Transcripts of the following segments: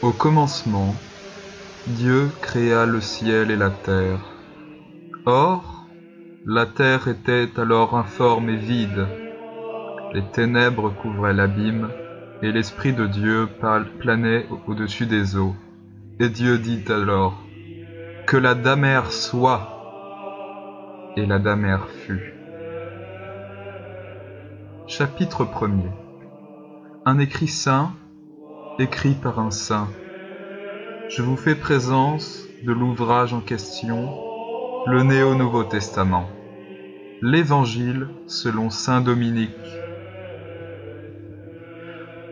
Au commencement, Dieu créa le ciel et la terre. Or, la terre était alors informe et vide. Les ténèbres couvraient l'abîme, et l'Esprit de Dieu planait au-dessus des eaux. Et Dieu dit alors, « Que la damère soit !» Et la damère fut. Chapitre 1er. Un écrit saint, écrit par un saint. Je vous fais présence de l'ouvrage en question, le Néo-Nouveau Testament, l'Évangile selon saint Dominique.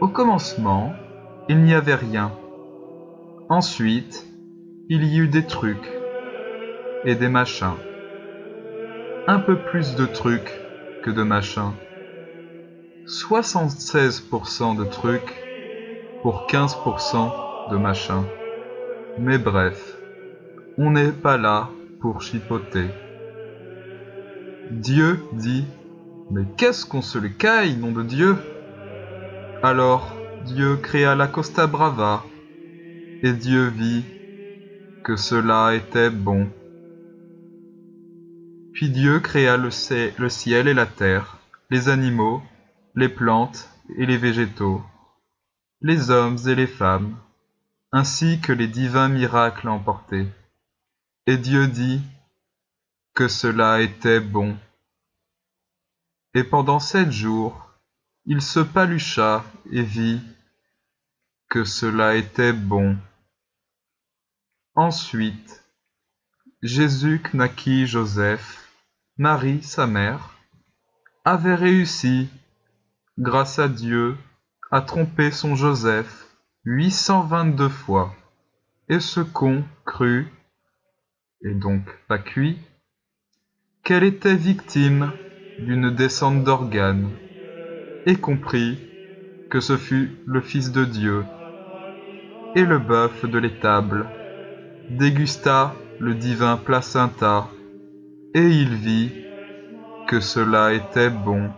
Au commencement, il n'y avait rien. Ensuite, il y eut des trucs et des machins. Un peu plus de trucs que de machins. 76% de trucs pour 15% de machins. Mais bref, on n'est pas là pour chipoter. Dieu dit, mais qu'est-ce qu'on se le caille, nom de Dieu? Alors Dieu créa la Costa Brava, et Dieu vit que cela était bon. Puis Dieu créa le ciel et la terre, les animaux, les plantes et les végétaux, les hommes et les femmes, ainsi que les divins miracles emportés. Et Dieu dit que cela était bon. Et pendant 7 jours, il se palucha et vit que cela était bon. Ensuite, Jésus naquit Joseph, Marie, sa mère, avait réussi, grâce à Dieu, à tromper son Joseph 822 fois. Et ce con crut, et donc pas cuit, qu'elle était victime d'une descente d'organes, et comprit que ce fut le Fils de Dieu. Et le bœuf de l'étable dégusta le divin placenta, et il vit que cela était bon.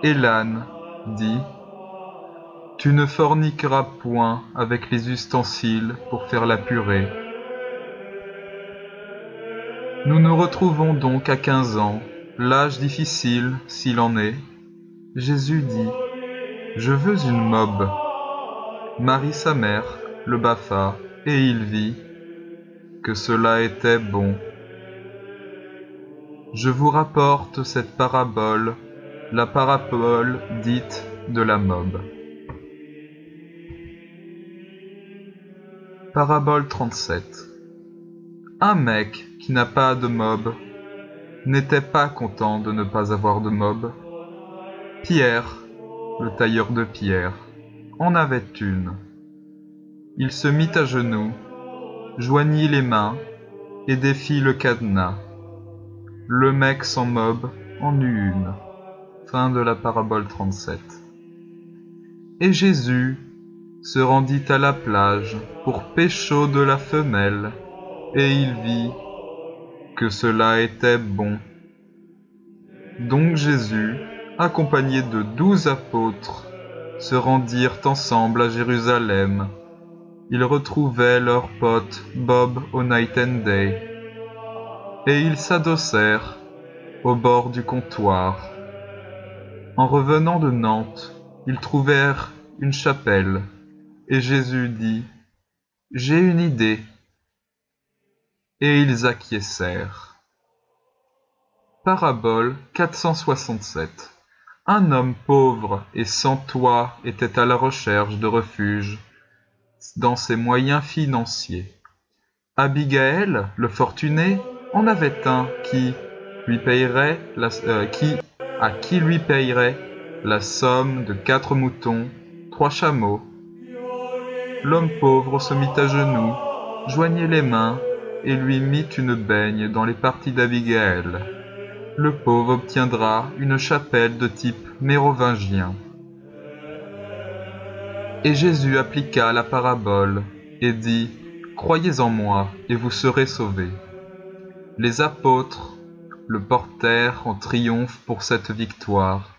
Et l'âne dit, « Tu ne forniqueras point avec les ustensiles pour faire la purée. » Nous nous retrouvons donc à 15 ans, l'âge difficile s'il en est. Jésus dit, « Je veux une mob. » Marie sa mère le baffa, et il vit que cela était bon. Je vous rapporte cette parabole, la parabole dite de la mob. Parabole 37. Un mec qui n'a pas de mob n'était pas content de ne pas avoir de mob. Pierre, le tailleur de pierre, en avait une. Il se mit à genoux, joignit les mains et défit le cadenas. Le mec sans mob en eut une. Fin de la parabole 37. Et Jésus se rendit à la plage pour pécho de la femelle, et il vit que cela était bon. Donc Jésus, accompagné de 12 apôtres, se rendirent ensemble à Jérusalem. Ils retrouvaient leur pote Bob au Night and Day, et ils s'adossèrent au bord du comptoir. En revenant de Nantes, ils trouvèrent une chapelle, et Jésus dit, « J'ai une idée. » Et ils acquiescèrent. Parabole 467. Un homme pauvre et sans toit était à la recherche de refuge dans ses moyens financiers. Abigaël, le fortuné, en avait un à qui lui payerait la somme de 4 moutons, 3 chameaux. L'homme pauvre se mit à genoux, joignit les mains et lui mit une baigne dans les parties d'Abigaël. Le pauvre obtiendra une chapelle de type mérovingien. Et Jésus appliqua la parabole et dit, « Croyez en moi et vous serez sauvés. » Les apôtres le portèrent en triomphe pour cette victoire,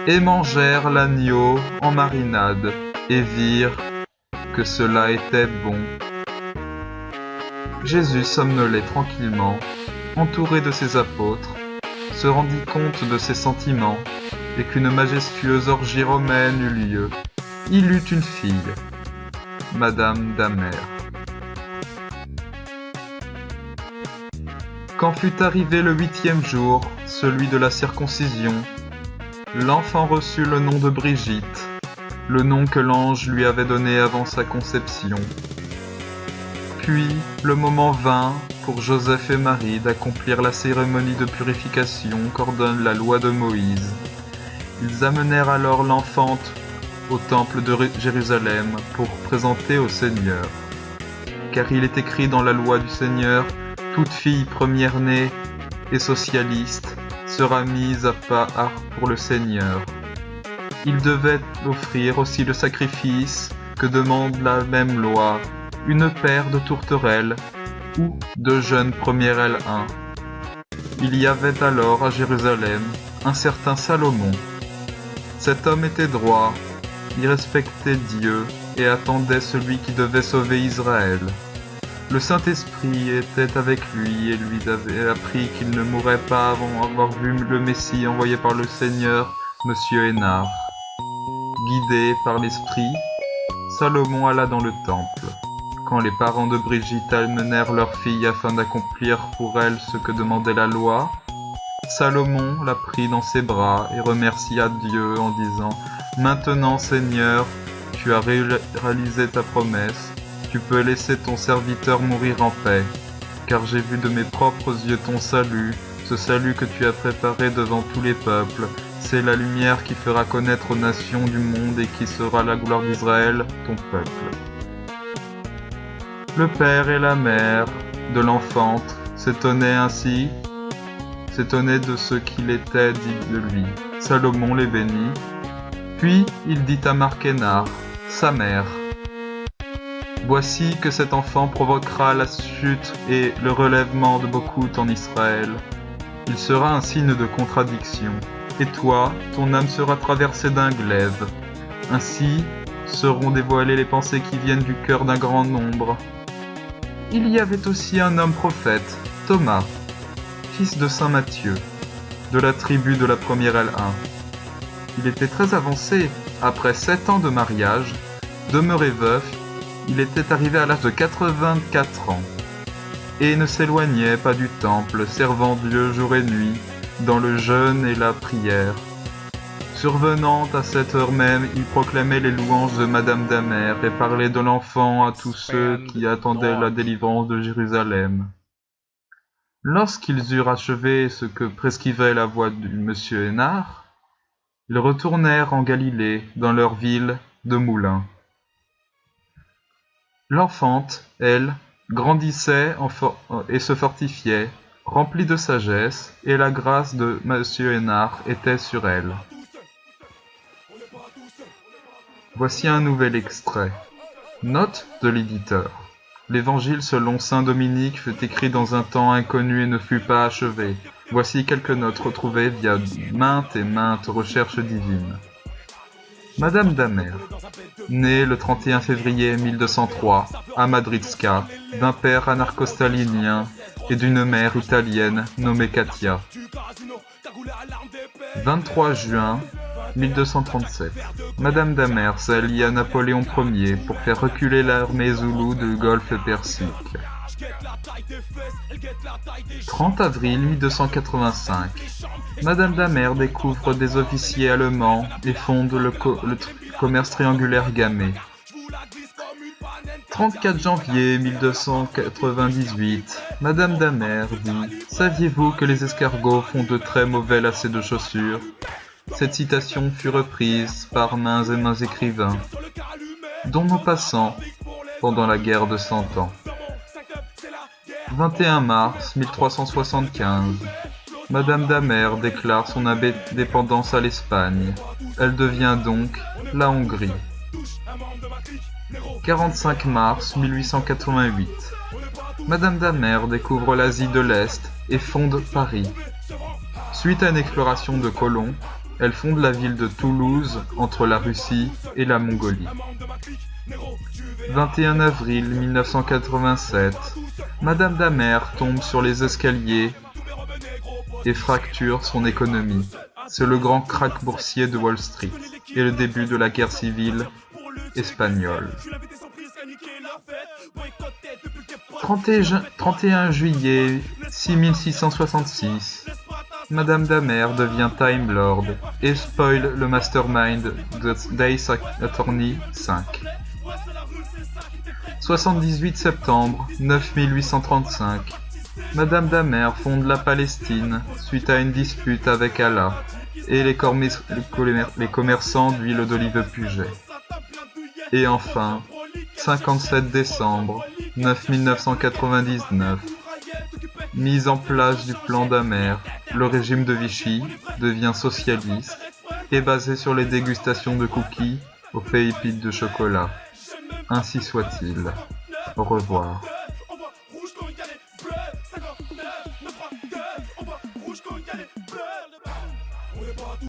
et mangèrent l'agneau en marinade, et virent que cela était bon. Jésus somnolait tranquillement, entouré de ses apôtres, se rendit compte de ses sentiments et qu'une majestueuse orgie romaine eut lieu. Il eut une fille, Madame Damer. Quand fut arrivé le 8e jour, celui de la circoncision, l'enfant reçut le nom de Brigitte, le nom que l'ange lui avait donné avant sa conception. Puis, le moment vint pour Joseph et Marie d'accomplir la cérémonie de purification qu'ordonne la loi de Moïse. Ils amenèrent alors l'enfante au temple de Jérusalem pour présenter au Seigneur. Car il est écrit dans la loi du Seigneur, toute fille première-née et socialiste sera mise à part pour le Seigneur. Il devait offrir aussi le sacrifice que demande la même loi, une paire de tourterelles ou de jeunes premiers L1. Il y avait alors à Jérusalem un certain Salomon. Cet homme était droit, il respectait Dieu et attendait celui qui devait sauver Israël. Le Saint-Esprit était avec lui et lui avait appris qu'il ne mourrait pas avant avoir vu le Messie envoyé par le Seigneur, Monsieur Hénard. Guidé par l'Esprit, Salomon alla dans le temple. Quand les parents de Brigitte amenèrent leur fille afin d'accomplir pour elle ce que demandait la loi, Salomon la prit dans ses bras et remercia Dieu en disant « Maintenant, Seigneur, tu as réalisé ta promesse. Tu peux laisser ton serviteur mourir en paix, car j'ai vu de mes propres yeux ton salut, ce salut que tu as préparé devant tous les peuples. C'est la lumière qui fera connaître aux nations du monde et qui sera la gloire d'Israël, ton peuple. » Le père et la mère de l'enfante s'étonnaient de ce qu'il était dit de lui. Salomon les bénit, puis il dit à Marc-Hénard, sa mère, « Voici que cet enfant provoquera la chute et le relèvement de beaucoup en Israël. Il sera un signe de contradiction. Et toi, ton âme sera traversée d'un glaive. Ainsi seront dévoilées les pensées qui viennent du cœur d'un grand nombre. » Il y avait aussi un homme prophète, Thomas, fils de saint Matthieu, de la tribu de la première L1. Il était très avancé. Après 7 ans de mariage, demeuré veuf, il était arrivé à l'âge de 84 ans, et ne s'éloignait pas du temple, servant Dieu jour et nuit, dans le jeûne et la prière. Survenant à cette heure même, il proclamait les louanges de Madame Damer et parlait de l'enfant à tous ceux qui attendaient la délivrance de Jérusalem. Lorsqu'ils eurent achevé ce que prescrivait la voix du Monsieur Hénard, ils retournèrent en Galilée, dans leur ville de Moulins. L'enfante, elle, grandissait et se fortifiait, remplie de sagesse, et la grâce de Monsieur Hénard était sur elle. Voici un nouvel extrait. Note de l'éditeur. L'Évangile selon saint Dominique fut écrit dans un temps inconnu et ne fut pas achevé. Voici quelques notes retrouvées via maintes et maintes recherches divines. Madame Damer, née le 31 février 1203 à Madridska, d'un père anarcho-stalinien et d'une mère italienne nommée Katia. 23 juin 1237. Madame Damer s'allie à Napoléon Ier pour faire reculer l'armée zoulou du golfe Persique. 30 avril 1285. Madame Damer découvre des officiers allemands et fonde le commerce triangulaire Gamay. 34 janvier 1298. Madame Damer dit « Saviez-vous que les escargots font de très mauvais lacets de chaussures ?» Cette citation fut reprise par maint écrivains, dont Maupassant, pendant la guerre de Cent Ans. 21 mars 1375. Madame Damer déclare son indépendance à l'Espagne. Elle devient donc la Hongrie. 45 mars 1888. Madame Damer découvre l'Asie de l'Est et fonde Paris. Suite à une exploration de Colomb, Elle fonde la ville de Toulouse entre la Russie et la Mongolie. 21 avril 1987, Madame Damer tombe sur les escaliers et fracture son économie. C'est le grand krach boursier de Wall Street et le début de la guerre civile espagnole. 31 juillet 6666, Madame Damer devient Time Lord et spoil le mastermind de Days Attorney 5. 78 septembre 9835, Madame Damer fonde la Palestine suite à une dispute avec Allah et les commerçants d'huile d'olive Puget. Et enfin, 57 décembre 1999, mise en place du plan Damer, le régime de Vichy devient socialiste et basé sur les dégustations de cookies aux pépites de chocolat. Ainsi soit-il. Au revoir.